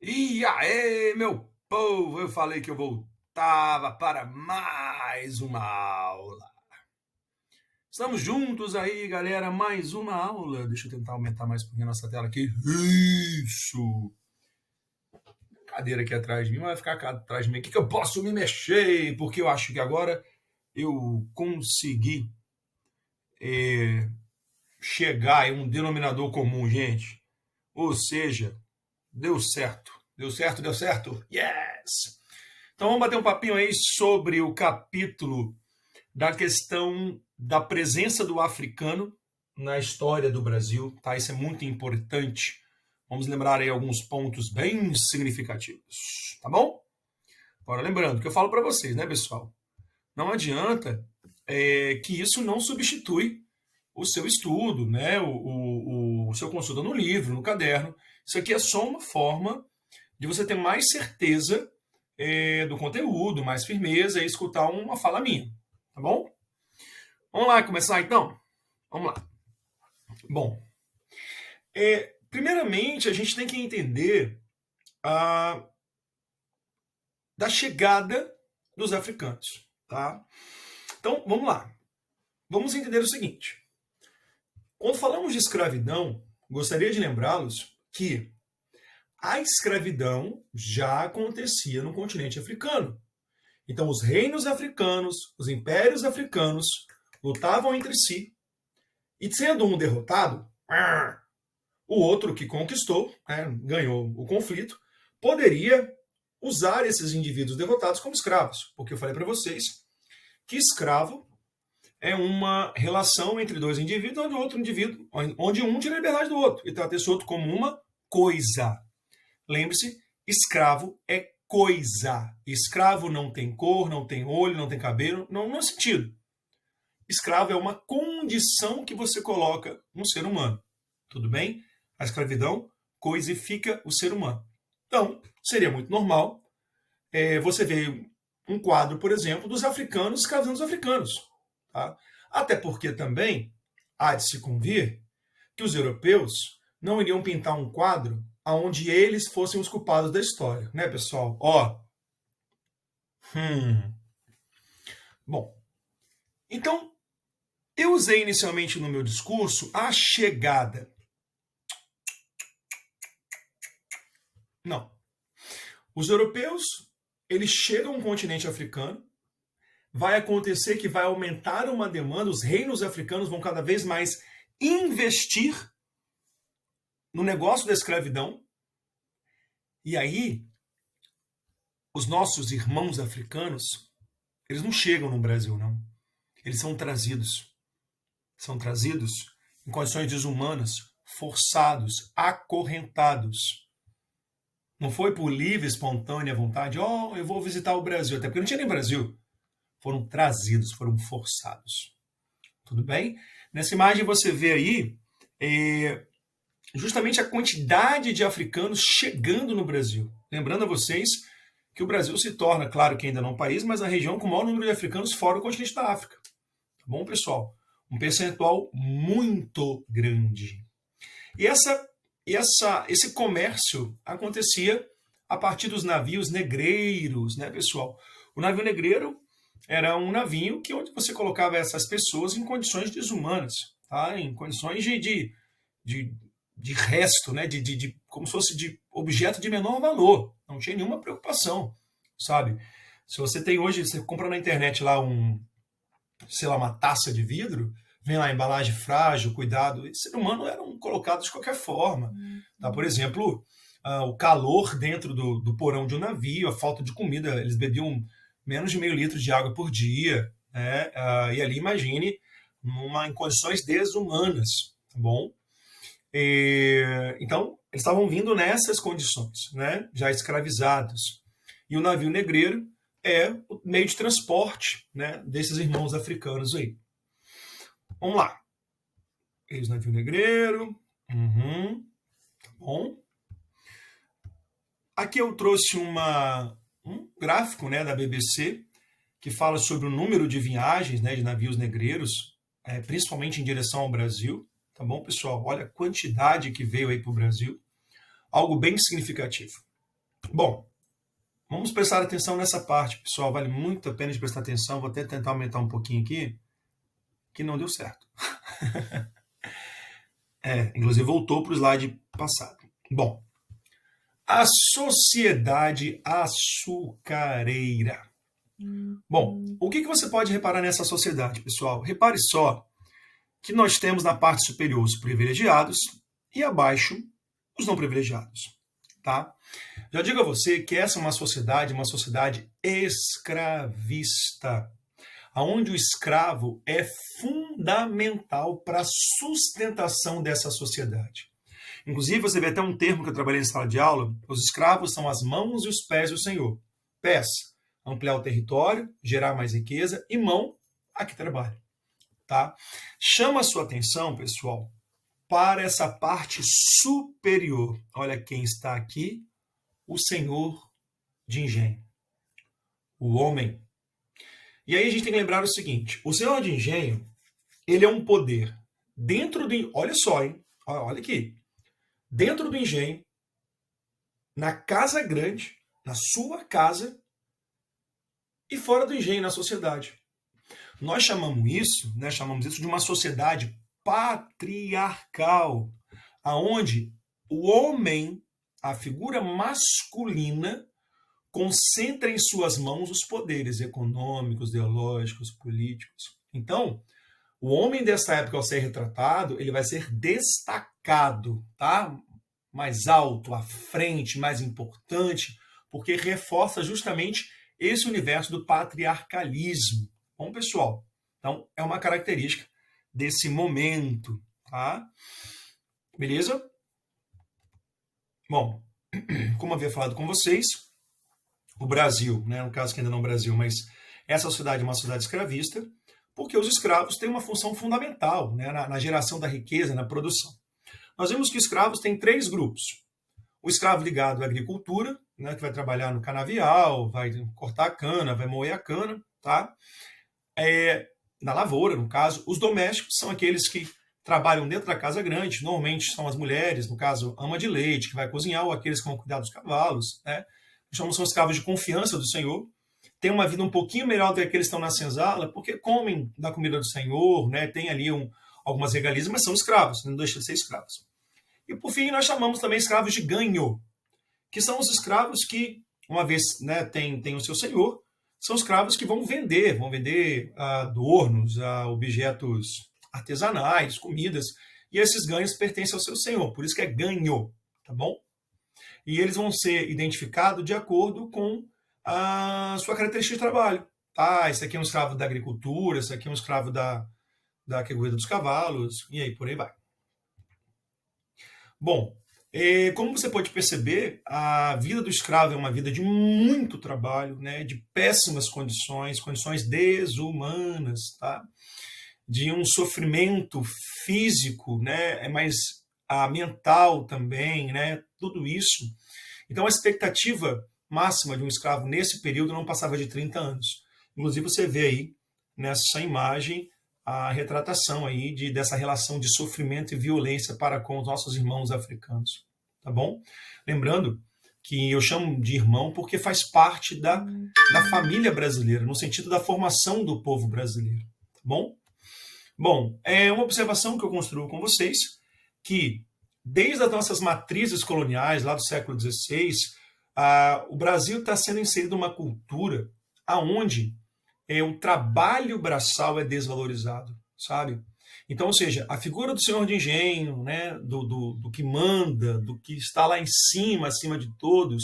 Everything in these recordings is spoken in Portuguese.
E aí, meu povo, eu falei que eu voltava para mais uma aula. Estamos juntos aí, galera, mais uma aula. Deixa eu tentar aumentar mais um pouquinho a nossa tela aqui. Isso! Cadeira aqui atrás de mim, vai ficar atrás de mim aqui que eu posso me mexer, porque eu acho que agora eu consegui chegar em um denominador comum, gente. Ou seja, deu certo. Deu certo, deu certo. Yes! Então vamos bater um papinho aí sobre o capítulo da questão da presença do africano na história do Brasil, tá? Isso é muito importante. Vamos lembrar aí alguns pontos bem significativos, tá bom? Agora lembrando que eu falo para vocês, né, pessoal? Não adianta que isso não substitui o seu estudo, né? O seu consulta no livro, no caderno. Isso aqui é só uma forma de você ter mais certeza do conteúdo, mais firmeza e escutar uma fala minha, tá bom? Vamos lá começar então? Vamos lá. Bom, primeiramente a gente tem que entender da chegada dos africanos, tá? Então, vamos lá. Vamos entender o seguinte. Quando falamos de escravidão, gostaria de lembrá-los que a escravidão já acontecia no continente africano. Então, os reinos africanos, os impérios africanos lutavam entre si, e sendo um derrotado, o outro que conquistou, ganhou o conflito, poderia usar esses indivíduos derrotados como escravos. Porque eu falei para vocês que escravo é uma relação entre dois indivíduos, onde um tira a liberdade do outro e trata esse outro como uma coisa. Lembre-se, escravo é coisa. Escravo não tem cor, não tem olho, não tem cabelo, não é sentido. Escravo é uma condição que você coloca no ser humano. Tudo bem? A escravidão coisifica o ser humano. Então, seria muito normal você ver um quadro, por exemplo, dos africanos escravizando os africanos. Tá? Até porque também há de se convir que os europeus não iriam pintar um quadro onde eles fossem os culpados da história, né, pessoal? Bom, então, eu usei inicialmente no meu discurso a chegada. Não. Os europeus, eles chegam ao continente africano, vai acontecer que vai aumentar uma demanda, os reinos africanos vão cada vez mais investir no negócio da escravidão, e aí os nossos irmãos africanos, eles não chegam no Brasil, não. Eles são trazidos em condições desumanas, forçados, acorrentados. Não foi por livre, espontânea vontade, eu vou visitar o Brasil, até porque não tinha nem Brasil. Foram trazidos, foram forçados. Tudo bem? Nessa imagem você vê aí justamente a quantidade de africanos chegando no Brasil. Lembrando a vocês que o Brasil se torna, claro que ainda não um país, mas a região com o maior número de africanos fora do continente da África. Tá bom, pessoal? Um percentual muito grande. E esse comércio acontecia a partir dos navios negreiros, né, pessoal? O navio negreiro era um navio onde você colocava essas pessoas em condições desumanas, tá? Em condições de resto, né? Como se fosse de objeto de menor valor. Não tinha nenhuma preocupação, sabe? Se você tem hoje, você compra na internet lá uma taça de vidro, vem lá embalagem frágil, cuidado. Esse ser humano eram colocados de qualquer forma. Tá? Por exemplo, o calor dentro do porão de um navio, a falta de comida, eles bebiam menos de meio litro de água por dia, né? E ali, imagine, em condições desumanas, tá bom? Então, eles estavam vindo nessas condições, né? Já escravizados. E o navio negreiro é o meio de transporte, né, desses irmãos africanos aí. Vamos lá. Eis navio negreiro. Tá bom. Aqui eu trouxe um gráfico, né, da BBC que fala sobre o número de viagens, né, de navios negreiros, principalmente em direção ao Brasil. Tá bom, pessoal? Olha a quantidade que veio aí para o Brasil. Algo bem significativo. Bom, vamos prestar atenção nessa parte, pessoal. Vale muito a pena de prestar atenção. Vou até tentar aumentar um pouquinho aqui, que não deu certo. Inclusive voltou para o slide passado. Bom, a sociedade açucareira. Bom, o que você pode reparar nessa sociedade, pessoal? Repare só que nós temos na parte superior os privilegiados e abaixo os não privilegiados, tá? Já digo a você que essa é uma sociedade escravista, onde o escravo é fundamental para a sustentação dessa sociedade. Inclusive, você vê até um termo que eu trabalhei em sala de aula: os escravos são as mãos e os pés do Senhor. Pés, ampliar o território, gerar mais riqueza, e mão, aqui trabalha. Tá? Chama a sua atenção, pessoal, para essa parte superior. Olha quem está aqui: o senhor de engenho, o homem. E aí a gente tem que lembrar o seguinte: o senhor de engenho, ele é um poder dentro do... Olha só, hein? Olha aqui. Dentro do engenho, na casa grande, na sua casa, e fora do engenho, na sociedade. Nós chamamos isso de uma sociedade patriarcal, aonde o homem, a figura masculina, concentra em suas mãos os poderes econômicos, ideológicos, políticos. Então, o homem dessa época, ao ser retratado, ele vai ser destacado, tá? Mais alto, à frente, mais importante, porque reforça justamente esse universo do patriarcalismo. Bom, pessoal, então é uma característica desse momento, tá? Beleza? Bom, como eu havia falado com vocês, o Brasil, né, no caso que ainda não é o Brasil, mas essa sociedade é uma sociedade escravista, porque os escravos têm uma função fundamental, né, na geração da riqueza, na produção. Nós vemos que os escravos têm 3 grupos. O escravo ligado à agricultura, né, que vai trabalhar no canavial, vai cortar a cana, vai moer a cana, tá? Na lavoura, no caso. Os domésticos são aqueles que trabalham dentro da casa grande, normalmente são as mulheres, no caso, ama de leite, que vai cozinhar, ou aqueles que vão cuidar dos cavalos, né? Chamamos são escravos de confiança do Senhor, têm uma vida um pouquinho melhor do que aqueles que estão na senzala, porque comem da comida do Senhor, né? Tem ali algumas regalias, mas são escravos, não deixam de ser escravos. E por fim, nós chamamos também escravos de ganho, que são os escravos que, uma vez, né, tem o seu senhor, são escravos que vão vender adornos, objetos artesanais, comidas, e esses ganhos pertencem ao seu senhor, por isso que é ganho, tá bom? E eles vão ser identificados de acordo com a sua característica de trabalho. Tá, esse aqui é um escravo da agricultura, esse aqui é um escravo da que cuida dos cavalos, e aí por aí vai. Bom, como você pode perceber, a vida do escravo é uma vida de muito trabalho, né, de péssimas condições, condições desumanas, tá? De um sofrimento físico, né, mas mental também, né, tudo isso. Então a expectativa máxima de um escravo nesse período não passava de 30 anos. Inclusive você vê aí nessa imagem a retratação aí dessa relação de sofrimento e violência para com os nossos irmãos africanos, tá bom? Lembrando que eu chamo de irmão porque faz parte da família brasileira, no sentido da formação do povo brasileiro, tá bom? Bom, é uma observação que eu construo com vocês, que desde as nossas matrizes coloniais, lá do século XVI, o Brasil está sendo inserido numa cultura onde o trabalho braçal é desvalorizado, sabe? Então, ou seja, a figura do senhor de engenho, né, do que manda, do que está lá em cima, acima de todos,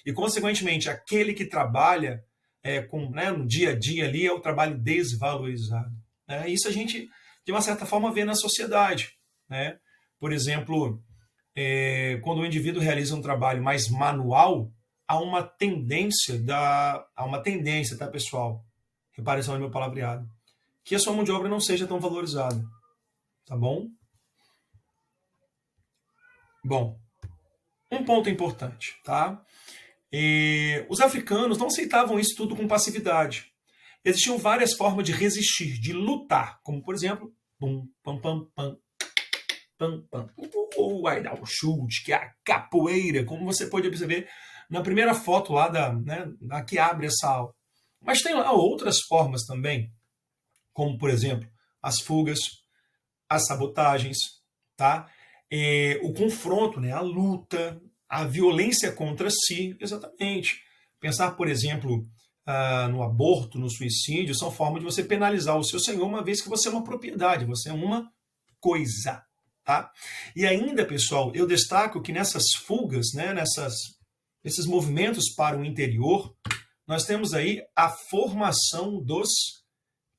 e, consequentemente, aquele que trabalha no dia a dia ali é o trabalho desvalorizado. Né? Isso a gente, de uma certa forma, vê na sociedade. Né? Por exemplo, quando o indivíduo realiza um trabalho mais manual, há uma tendência, tá, pessoal? Repare só no meu palavreado. Que a sua mão de obra não seja tão valorizada. Tá bom? Bom, um ponto importante, tá? Os africanos não aceitavam isso tudo com passividade. Existiam várias formas de resistir, de lutar, como, por exemplo, pum, pam, pam, pam, pam, pam, o chute, que é a capoeira, como você pode observar na primeira foto lá da que abre essa aula. Mas tem lá outras formas também, como, por exemplo, as fugas, as sabotagens, tá? O confronto, né? A luta, a violência contra si, exatamente. Pensar, por exemplo, no aborto, no suicídio, são formas de você penalizar o seu senhor, uma vez que você é uma propriedade, você é uma coisa, tá? E ainda, pessoal, eu destaco que nessas fugas, né, nesses movimentos para o interior, nós temos aí a formação dos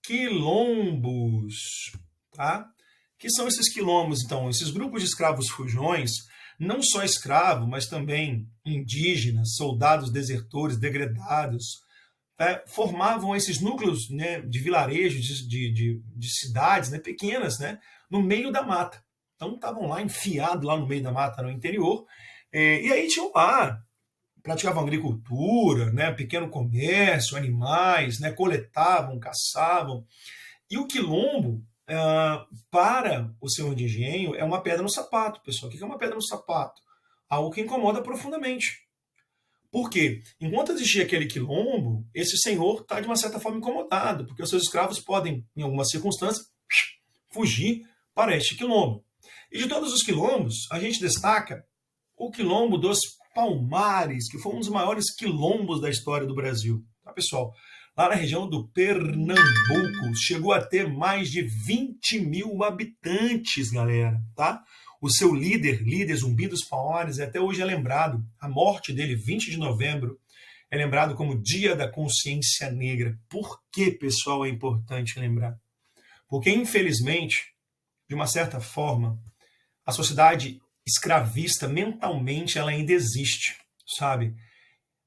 quilombos, tá? Que são esses quilombos, então, esses grupos de escravos fujões, não só escravos, mas também indígenas, soldados desertores, degredados, formavam esses núcleos, né, de vilarejos, de cidades, né, pequenas, né, no meio da mata. Então estavam lá enfiados lá no meio da mata, no interior, e aí tinham lá, praticavam agricultura, né, pequeno comércio, animais, né, coletavam, caçavam. E o quilombo, para o senhor de engenho, é uma pedra no sapato, pessoal. O que é uma pedra no sapato? Algo que incomoda profundamente. Por quê? Enquanto existir aquele quilombo, esse senhor está, de uma certa forma, incomodado, porque os seus escravos podem, em alguma circunstância, fugir para este quilombo. E de todos os quilombos, a gente destaca o quilombo dos Palmares, que foi um dos maiores quilombos da história do Brasil. Tá, pessoal? Lá na região do Pernambuco, chegou a ter mais de 20 mil habitantes, galera, tá? O seu líder Zumbi dos Palmares, até hoje é lembrado, a morte dele, 20 de novembro, é lembrado como Dia da Consciência Negra. Por que, pessoal, é importante lembrar? Porque, infelizmente, de uma certa forma, a sociedade escravista, mentalmente, ela ainda existe, sabe?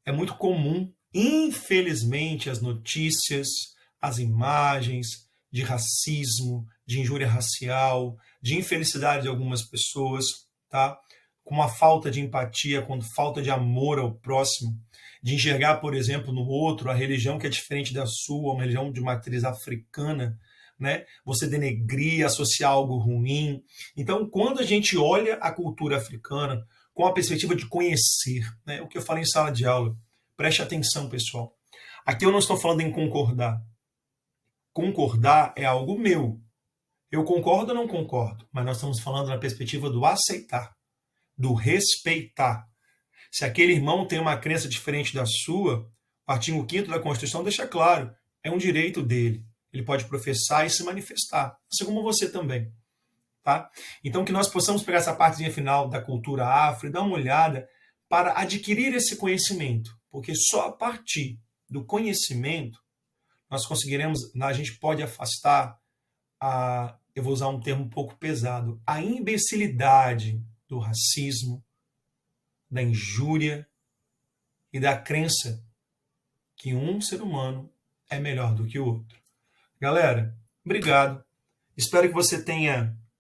É muito comum, infelizmente, as notícias, as imagens de racismo, de injúria racial, de infelicidade de algumas pessoas, tá? Com uma falta de empatia, com falta de amor ao próximo, de enxergar, por exemplo, no outro a religião que é diferente da sua, uma religião de matriz africana, né? Você denegrir, associar algo ruim. Então, quando a gente olha a cultura africana com a perspectiva de conhecer, né? O que eu falei em sala de aula, preste atenção, pessoal. Aqui eu não estou falando em concordar. Concordar é algo meu. Eu concordo ou não concordo, mas nós estamos falando na perspectiva do aceitar, do respeitar. Se aquele irmão tem uma crença diferente da sua, o artigo 5º da Constituição deixa claro, é um direito dele. Ele pode professar e se manifestar, assim como você também. Tá? Então que nós possamos pegar essa partezinha final da cultura afro e dar uma olhada para adquirir esse conhecimento, porque só a partir do conhecimento nós conseguiremos, a gente pode afastar eu vou usar um termo um pouco pesado, a imbecilidade do racismo, da injúria e da crença que um ser humano é melhor do que o outro. Galera, obrigado. Espero que você tenha